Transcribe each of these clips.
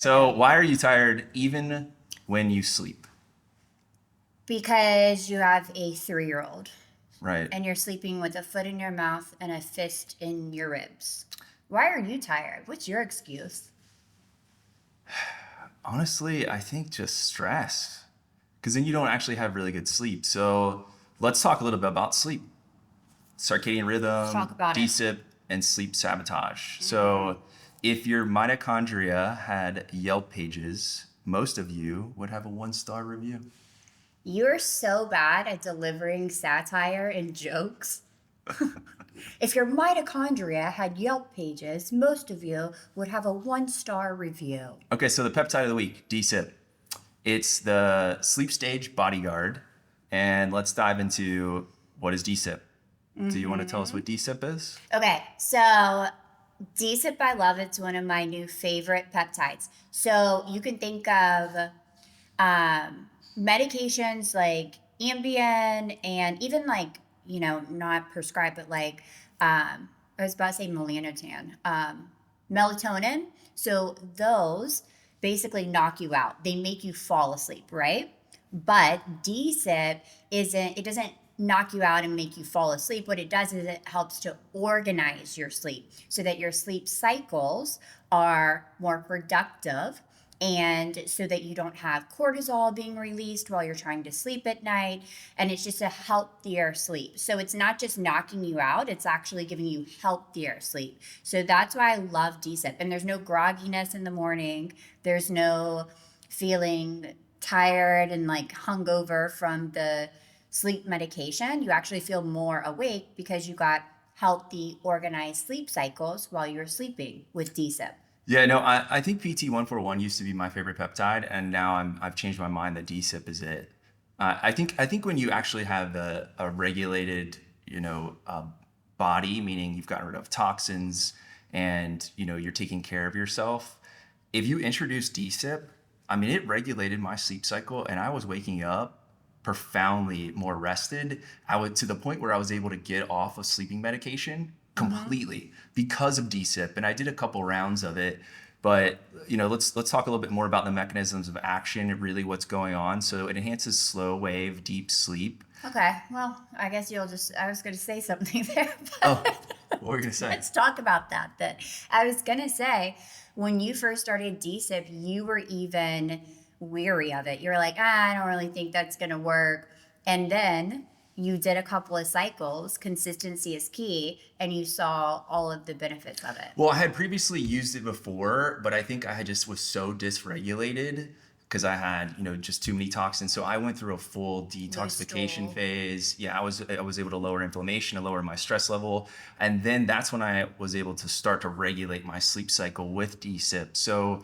So why are you tired even when you sleep? Because you have a 3-year-old Right. and you're sleeping with a foot in your mouth and a fist in your ribs. Why are you tired? What's your excuse? Honestly, I think just stress. Because then you don't actually have really good sleep. So let's talk a little bit about sleep. Circadian Let's talk rhythm, about it. DSIP, and sleep sabotage. Mm. So if your mitochondria had Yelp pages, most of you would have a 1-star review. You're so bad at delivering satire and jokes. If your mitochondria had Yelp pages, most of you would have a 1-star review. Okay, so the peptide of the week, DSIP. It's the sleep stage bodyguard. And let's dive into what is DSIP. Do you want to tell us what DSIP is? Okay, so DSIP I love. It's one of my new favorite peptides. So you can think of medications like Ambien and even like, not prescribed, but like, I was about to say melanotan, melatonin. So those basically knock you out. They make you fall asleep, right? But DSIP it doesn't knock you out and make you fall asleep. What it does is it helps to organize your sleep so that your sleep cycles are more productive and so that you don't have cortisol being released while you're trying to sleep at night. And it's just a healthier sleep. So it's not just knocking you out, it's actually giving you healthier sleep. So that's why I love DSIP. And there's no grogginess in the morning, there's no feeling tired and like hungover from the sleep medication. You actually feel more awake because you got healthy, organized sleep cycles while you're sleeping with DSIP. Yeah, no, I think PT141 used to be my favorite peptide, and now I've changed my mind that DSIP is it. I think when you actually have a regulated, body, meaning you've gotten rid of toxins and you're taking care of yourself. If you introduce DSIP, I mean, it regulated my sleep cycle, and I was waking up profoundly more rested. I would to the point where I was able to get off of sleeping medication Mm-hmm. completely because of DSIP. And I did a couple rounds of it, but let's talk a little bit more about the mechanisms of action and really what's going on. So it enhances slow wave deep sleep. Okay, well, I guess I was going to say something there, Oh, but what were you gonna say? let's talk about that then. I was going to say, when you first started DSIP, you were even weary of it. You were like, I don't really think that's going to work. And then you did a couple of cycles, consistency is key, and you saw all of the benefits of it. Well, I had previously used it before, but I think I had just was so dysregulated because I had, just too many toxins. So I went through a full Loose detoxification stool. phase. Yeah, I was able to lower inflammation and lower my stress level. And then that's when I was able to start to regulate my sleep cycle with DSIP. So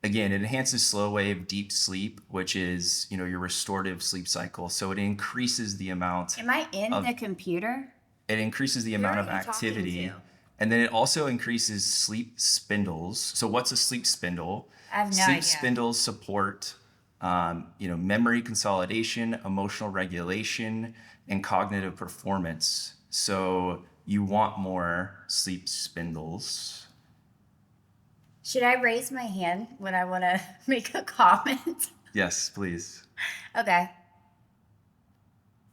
again, it enhances slow wave deep sleep, which is, your restorative sleep cycle. So Am I in of the computer? it increases the Who amount are of you talking to? activity, and then it also increases sleep spindles. So what's a sleep spindle? I have no Sleep idea. spindles support memory consolidation, emotional regulation, and cognitive performance. So you want more sleep spindles. Should I raise my hand when I want to make a comment? Yes, please. Okay.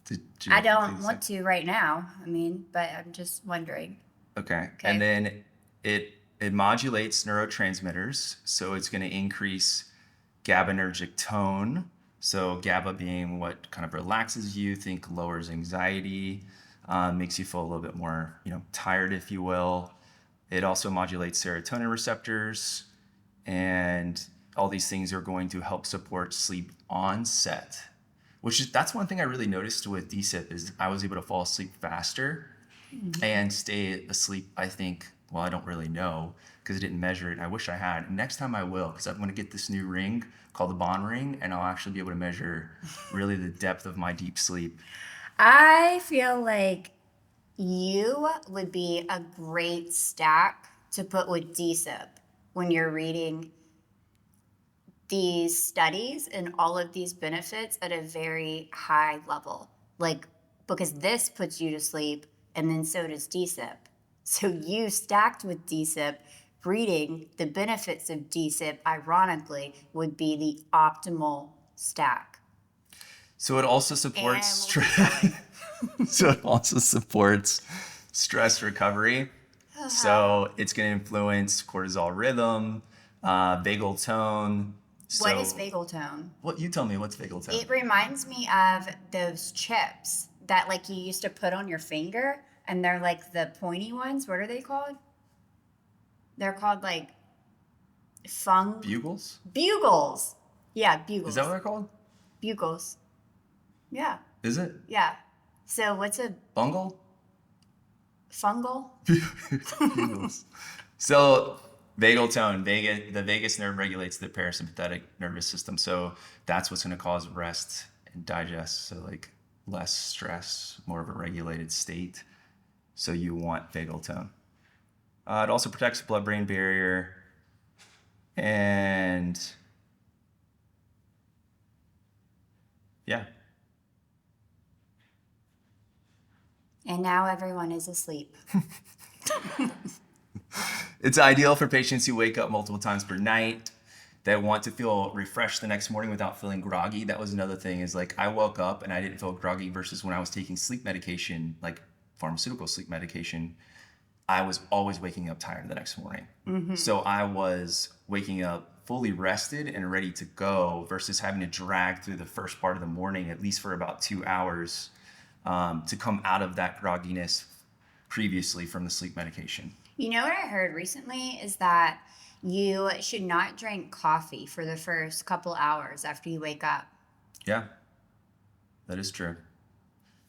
Did you I have something don't to say? want to right now. I mean, but I'm just wondering. Okay. And Okay. then it modulates neurotransmitters, so it's going to increase GABAergic tone. So GABA being what kind of relaxes you, think lowers anxiety, makes you feel a little bit more, tired, if you will. It also modulates serotonin receptors, and all these things are going to help support sleep onset. That's one thing I really noticed with DSIP is I was able to fall asleep faster and stay asleep. I think, well, I don't really know because I didn't measure it. I wish I had. Next time I will, because I'm going to get this new ring called the Bond ring, and I'll actually be able to measure really the depth of my deep sleep. I feel like you would be a great stack to put with DSIP when you're reading these studies and all of these benefits at a very high level. Like, because this puts you to sleep and then so does DSIP. So you stacked with DSIP reading the benefits of DSIP, ironically, would be the optimal stack. So it also supports And we'll keep going. so it also supports stress recovery. So it's going to influence cortisol rhythm, vagal tone. What is vagal tone? What you tell me? What's vagal tone? It reminds me of those chips that like you used to put on your finger, and they're like the pointy ones. What are they called? They're called like Bugles? Bugles. Yeah, bugles. Is that what they're called? Bugles. Yeah. Is it? Yeah. So what's a Bungle? fungal? Bugles. So vagal tone, the vagus nerve regulates the parasympathetic nervous system. So that's what's going to cause rest and digest. So like less stress, more of a regulated state. So you want vagal tone. It also protects the blood-brain barrier. And yeah. And now everyone is asleep. It's ideal for patients who wake up multiple times per night, that want to feel refreshed the next morning without feeling groggy. That was another thing, is like I woke up and I didn't feel groggy versus when I was taking sleep medication, like pharmaceutical sleep medication, I was always waking up tired the next morning. Mm-hmm. So I was waking up fully rested and ready to go versus having to drag through the first part of the morning, at least for about 2 hours, to come out of that grogginess previously from the sleep medication. You know what I heard recently is that you should not drink coffee for the first couple hours after you wake up. Yeah, that is true.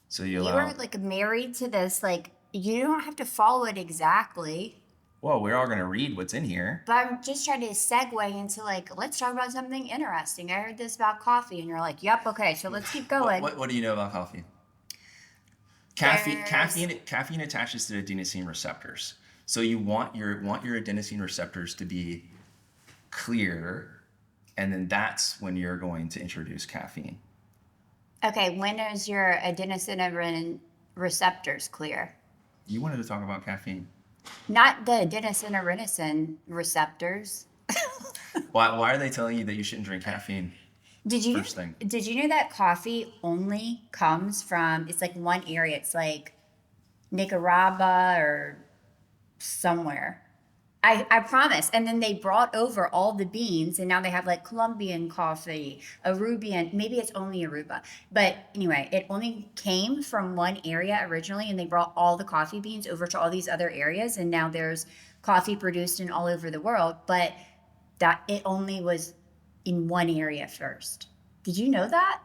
So you are like married to this, like you don't have to follow it exactly. Well, we're all going to read what's in here. But I'm just trying to segue into like, let's talk about something interesting. I heard this about coffee, and you're like, yep, okay, so let's keep going. What do you know about coffee? Caffeine attaches to adenosine receptors. So you want your adenosine receptors to be clear, and then that's when you're going to introduce caffeine. Okay, when is your adenosine receptors clear? You wanted to talk about caffeine. Not the adenosine receptors. Why are they telling you that you shouldn't drink caffeine? Did you know that coffee only comes from, it's like one area, it's like Nicaragua or somewhere. I promise. And then they brought over all the beans, and now they have like Colombian coffee, Arubian, maybe it's only Aruba. But anyway, it only came from one area originally, and they brought all the coffee beans over to all these other areas, and now there's coffee produced in all over the world, but that it only was in one area first. Did you know that?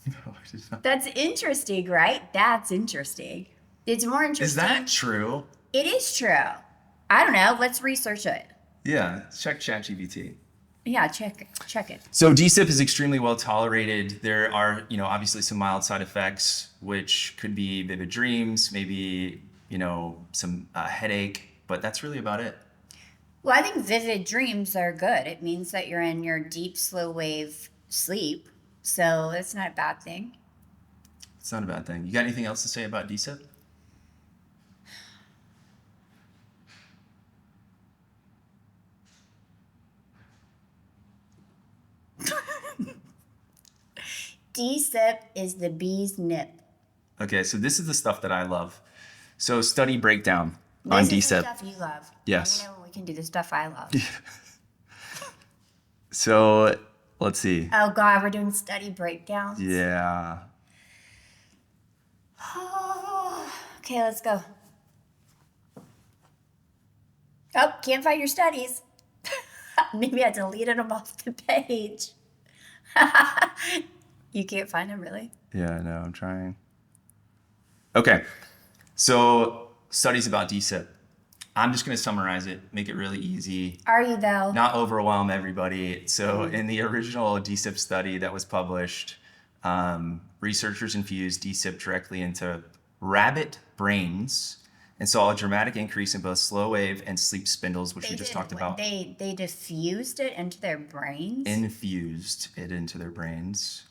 No, I did not. That's interesting, right? That's interesting. It's more interesting. Is that true? It is true. I don't know. Let's research it. Yeah, check ChatGPT. Yeah, check it. So DSIP is extremely well tolerated. There are, obviously some mild side effects, which could be vivid dreams, maybe, some headache, but that's really about it. Well, I think vivid dreams are good. It means that you're in your deep, slow wave sleep. So that's not a bad thing. It's not a bad thing. You got anything else to say about DSIP? DSIP is the bee's nip. Okay, so this is the stuff that I love. So study breakdown on DSIP. This is the stuff you love. Yes. We can do the stuff I love. So let's see. Oh God, we're doing study breakdowns. Yeah. Okay, let's go. Oh, can't find your studies. Maybe I deleted them off the page. You can't find them, really? Yeah, I know. I'm trying. Okay. So studies about DSIP. I'm just going to summarize it, make it really easy. Are you, though? Not overwhelm everybody. So in the original DSIP study that was published, researchers infused DSIP directly into rabbit brains and saw a dramatic increase in both slow wave and sleep spindles, which we just talked about. They diffused it into their brains? Infused it into their brains.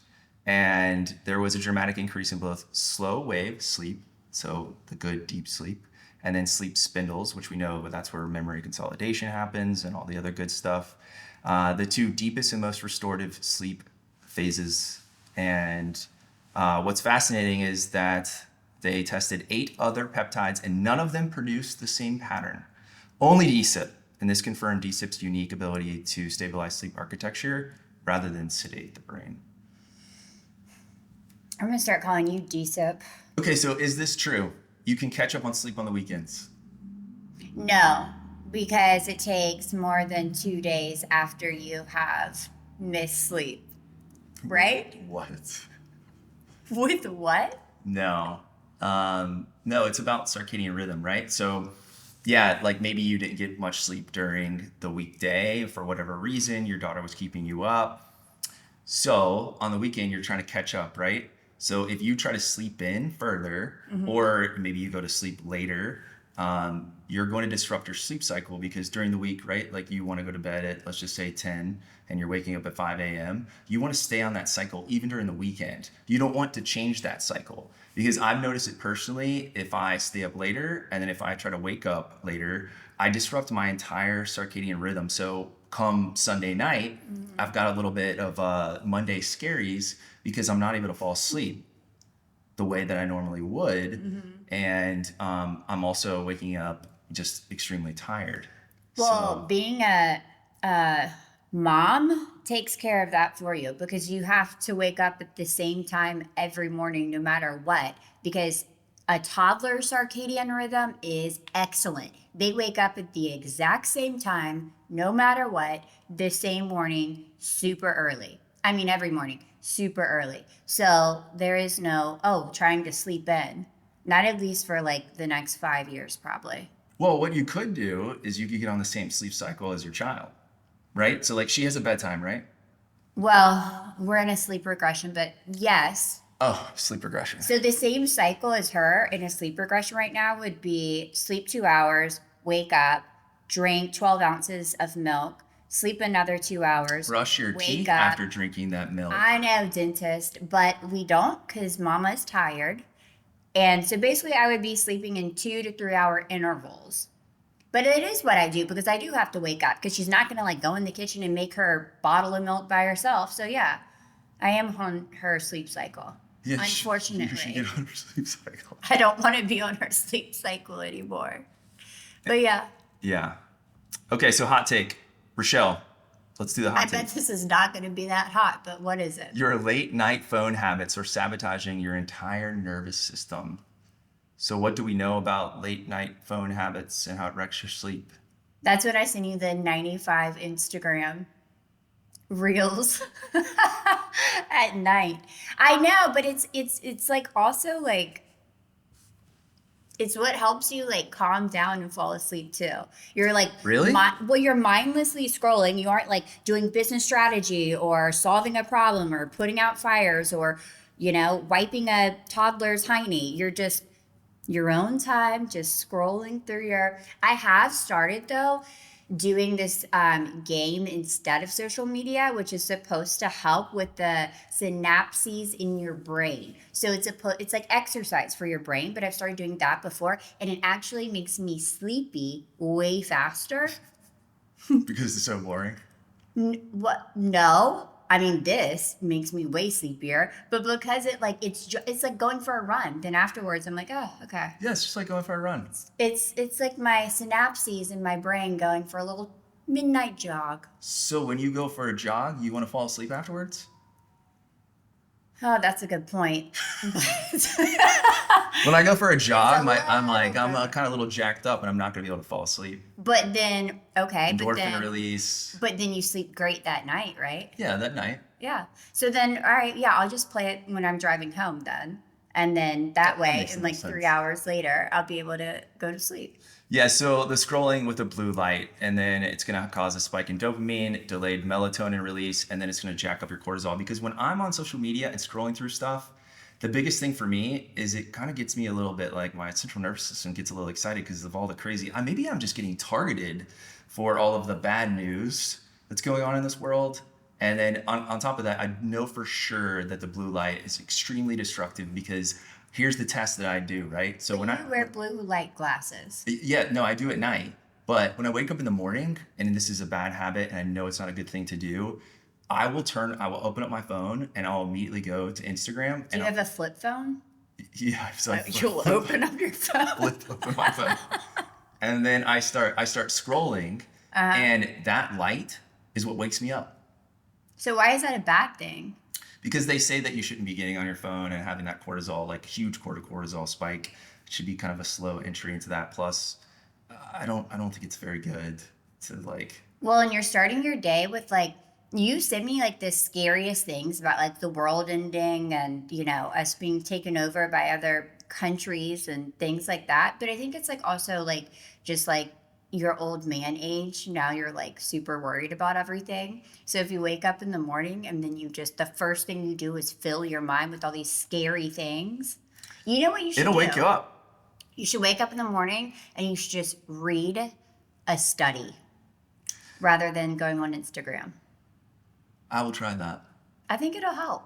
And there was a dramatic increase in both slow wave sleep, so the good deep sleep, and then sleep spindles, which we know, but that's where memory consolidation happens and all the other good stuff. The two deepest and most restorative sleep phases. And what's fascinating is that they tested 8 other peptides and none of them produced the same pattern. Only DSIP. And this confirmed DSIP's unique ability to stabilize sleep architecture rather than sedate the brain. I'm going to start calling you DSIP. Okay, so is this true? You can catch up on sleep on the weekends? No, because it takes more than 2 days after you have missed sleep. Right? What? With what? No. No, it's about circadian rhythm, right? So, yeah, like maybe you didn't get much sleep during the weekday for whatever reason. Your daughter was keeping you up. So, on the weekend, you're trying to catch up, right? So, if you try to sleep in further, or maybe you go to sleep later, you're going to disrupt your sleep cycle because during the week, right? Like you want to go to bed at, let's just say 10 and you're waking up at 5 a.m. You want to stay on that cycle even during the weekend. You don't want to change that cycle because I've noticed it personally. If I stay up later and then if I try to wake up later, I disrupt my entire circadian rhythm. So come Sunday night, I've got a little bit of Monday scaries because I'm not able to fall asleep the way that I normally would. And I'm also waking up just extremely tired. Well, So, being a mom takes care of that for you because you have to wake up at the same time every morning, no matter what, because a toddler's circadian rhythm is excellent. They wake up at the exact same time, no matter what, the same morning, super early. I mean, every morning, super early. So there is no, trying to sleep in. Not at least for like the next 5 years, probably. well, what you could do is you could get on the same sleep cycle as your child, right? So like she has a bedtime, right? Well, we're in a sleep regression, but yes. Oh, sleep regression. So the same cycle as her in a sleep regression right now would be sleep 2 hours, wake up, drink 12 ounces of milk, sleep another 2 hours, Brush your wake teeth up. after drinking that milk. I know, dentist, but we don't because mama's tired. And so basically, I would be sleeping in 2 to 3 hour intervals. But it is what I do because I do have to wake up because she's not going to like go in the kitchen and make her bottle of milk by herself. So yeah, I am on her sleep cycle. Yeah, Unfortunately, you should get on her sleep cycle. I don't want to be on her sleep cycle anymore. But yeah, Yeah. Okay, so hot take. Rochelle, let's do the I hot take. bet this is not going to be that hot, but what is it? Your late night phone habits are sabotaging your entire nervous system. So what do we know about late night phone habits and how it wrecks your sleep? That's what I sent you the 95 Instagram reels at night. I know, but it's like also like it's what helps you like calm down and fall asleep too. You're like Really? you're mindlessly scrolling. You aren't like doing business strategy or solving a problem or putting out fires or wiping a toddler's hiney. You're just your own time, just scrolling through I have started though doing this game instead of social media, which is supposed to help with the synapses in your brain. So it's like exercise for your brain, but I've started doing that before, and it actually makes me sleepy way faster. Because it's so boring. What? No. I mean, this makes me way sleepier, but because it's like going for a run. Then afterwards, I'm like, oh, okay. Yeah, it's just like going for a run. It's like my synapses in my brain going for a little midnight jog. So when you go for a jog, you want to fall asleep afterwards? Oh, that's a good point. When I go for a jog, It's a I'm little kind of a little jacked up and I'm not going to be able to fall asleep. But then, okay, Endorphin release. but then you sleep great that night, right? Yeah, that night. Yeah. So then, all right, yeah, I'll just play it when I'm driving home then. And then that way, makes in the like most 3 sense. hours later, I'll be able to go to sleep. Yeah, so the scrolling with the blue light, and then it's going to cause a spike in dopamine, delayed melatonin release, and then it's going to jack up your cortisol. Because when I'm on social media and scrolling through stuff, the biggest thing for me is it kind of gets me a little bit like my central nervous system gets a little excited because of all the crazy. Maybe I'm just getting targeted for all of the bad news that's going on in this world. And then on top of that, I know for sure that the blue light is extremely destructive because here's the test that I do, right? So But when you wear blue light glasses. yeah, no, I do at night. But when I wake up in the morning, and this is a bad habit, and I know it's not a good thing to do, I will open up my phone and I'll immediately go to Instagram Do you have a flip phone? yeah, so I You'll open up your phone. flip open my phone, and then I start scrolling, and that light is what wakes me up. So why is that a bad thing? Because they say that you shouldn't be getting on your phone and having that cortisol, like huge cortisol spike. It should be kind of a slow entry into that. Plus, I don't think it's very good to like. Well, and you're starting your day with like you send me like the scariest things about like the world ending and us being taken over by other countries and things like that. But I think it's like also like just like your old man age. Now you're like super worried about everything. So if you wake up in the morning and then the first thing you do is fill your mind with all these scary things. You know what you should It'll do? wake you up. You should wake up in the morning and you should just read a study rather than going on Instagram. I will try that. I think it'll help.